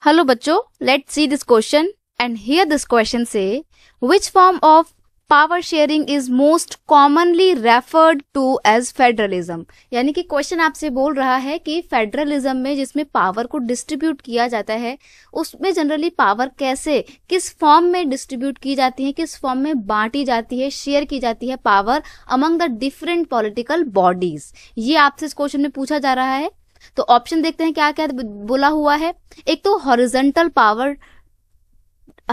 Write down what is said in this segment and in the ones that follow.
Hello बच्चों, let's see this question and here this question say which form of power sharing is most commonly referred to as federalism। यानी कि question आपसे बोल रहा है कि फेडरलिज्म में जिसमें पावर को डिस्ट्रीब्यूट किया जाता है उसमें जनरली पावर कैसे किस फॉर्म में डिस्ट्रीब्यूट की जाती है, किस फॉर्म में बांटी जाती है, शेयर की जाती है power among the different political bodies. ये आपसे इस क्वेश्चन में पूछा जा रहा है। तो ऑप्शन देखते हैं क्या क्या बोला हुआ है। एक तो horizontal power,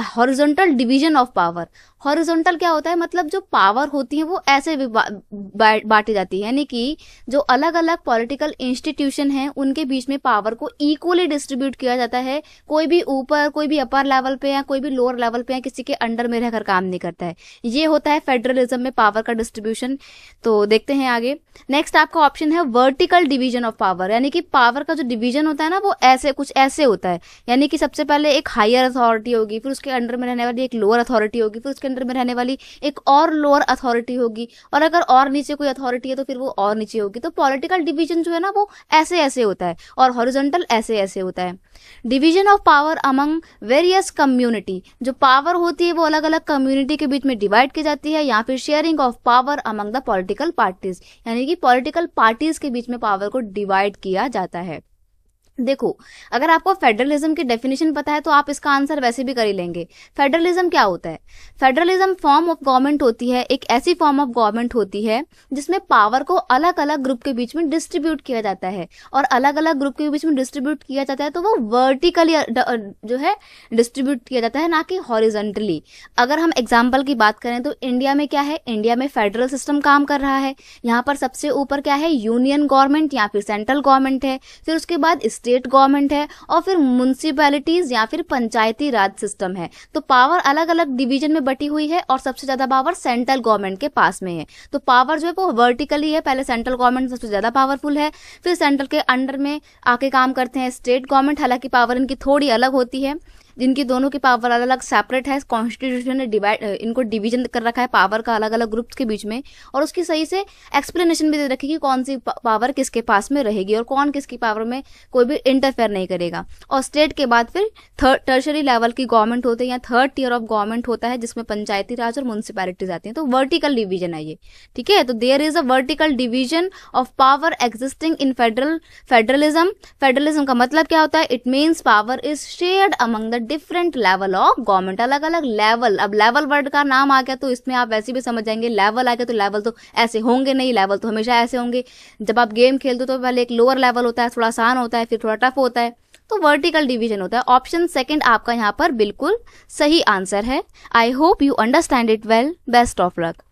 horizontal division of power. Horizontal क्या होता है, मतलब जो पावर होती है वो ऐसे बांटी जाती है, यानी कि जो अलग अलग पॉलिटिकल इंस्टीट्यूशन हैं उनके बीच में पावर को इक्वली डिस्ट्रीब्यूट किया जाता है। कोई भी ऊपर, कोई भी अपर लेवल पे या कोई भी लोअर लेवल पे या किसी के अंडर में रहकर काम नहीं करता है। ये होता है फेडरलिज्म में पावर का डिस्ट्रीब्यूशन। तो देखते हैं आगे। नेक्स्ट आपका ऑप्शन है वर्टिकल डिवीजन ऑफ पावर, यानी कि पावर का जो डिवीजन होता है ना वो ऐसे कुछ ऐसे होता है, यानी कि सबसे पहले एक हायर अथॉरिटी होगी, फिर उसके अंडर में रहने वाली एक लोअर अथॉरिटी होगी, फिर उसके अंडर में रहने वाली एक और लोअर अथॉरिटी होगी, और अगर और नीचे कोई अथॉरिटी है तो फिर वो और नीचे होगी। तो पॉलिटिकल डिवीजन जो है ना वो ऐसे ऐसे होता है और हॉरिजॉन्टल ऐसे ऐसे होता है। Division of power among various community, जो पावर होती है वो अलग अलग कम्युनिटी के बीच में डिवाइड की जाती है, या फिर sharing of power among the political parties, यानी कि पॉलिटिकल पार्टीज के बीच में पावर को डिवाइड किया जाता है। देखो, अगर आपको फेडरलिज्म की डेफिनेशन पता है तो आप इसका आंसर वैसे भी कर ही लेंगे। फेडरलिज्म क्या होता है? फेडरलिज्म फॉर्म ऑफ गवर्नमेंट होती है, एक ऐसी फॉर्म ऑफ गवर्नमेंट होती है जिसमें पावर को अलग अलग ग्रुप के बीच में डिस्ट्रीब्यूट किया जाता है, और अलग अलग ग्रुप के बीच में डिस्ट्रीब्यूट किया जाता है तो वो वर्टिकली जो है डिस्ट्रीब्यूट किया जाता है, ना कि हॉरिजॉन्टली। अगर हम एग्जाम्पल की बात करें तो इंडिया में क्या है, इंडिया में फेडरल सिस्टम काम कर रहा है। यहाँ पर सबसे ऊपर क्या है, यूनियन गवर्नमेंट या फिर सेंट्रल गवर्नमेंट है, फिर उसके बाद स्टेट गवर्नमेंट है, और फिर म्युनिसिपैलिटीज या फिर पंचायती राज सिस्टम है। तो पावर अलग अलग डिवीजन में बटी हुई है और सबसे ज्यादा पावर सेंट्रल गवर्नमेंट के पास में है। तो पावर जो है वो वर्टिकली है, पहले सेंट्रल गवर्नमेंट सबसे ज्यादा पावरफुल है, फिर सेंट्रल के अंडर में आके काम करते हैं स्टेट गवर्नमेंट। हालांकि पावर इनकी थोड़ी अलग होती है, जिनकी दोनों की पावर अलग अलग सेपरेट है। कॉन्स्टिट्यूशन ने इनको डिवीजन कर रखा है पावर का अलग अलग ग्रुप्स के बीच में, और उसकी सही से एक्सप्लेनेशन भी दे रखी कि कौन सी पावर किसके पास में रहेगी और कौन किसकी पावर में कोई भी इंटरफेयर नहीं करेगा। और स्टेट के बाद फिर टर्शरी लेवल की गवर्नमेंट होती है या थर्ड टियर ऑफ गवर्नमेंट होता है जिसमें पंचायती राज और म्युनिसिपैलिटीज आती हैं। तो वर्टिकल डिवीजन है ये, ठीक है। तो there is a vertical division of power existing in federalism. Federalism का मतलब क्या होता है? It means power is shared among the different level of government. अलग अलग लेवल, अब लेवल वर्ड का नाम आ गया तो इसमें आप वैसे भी समझ जाएंगे, लेवल आ गया तो लेवल तो ऐसे होंगे नहीं, लेवल तो हमेशा ऐसे होंगे। जब आप गेम खेलते हो तो पहले एक लोअर लेवल होता है, थोड़ा आसान होता है, फिर थोड़ा टफ होता है, तो वर्टिकल डिवीजन होता है। ऑप्शन सेकंड आपका यहाँ पर बिल्कुल सही आंसर है। I hope you understand it well. Best of luck.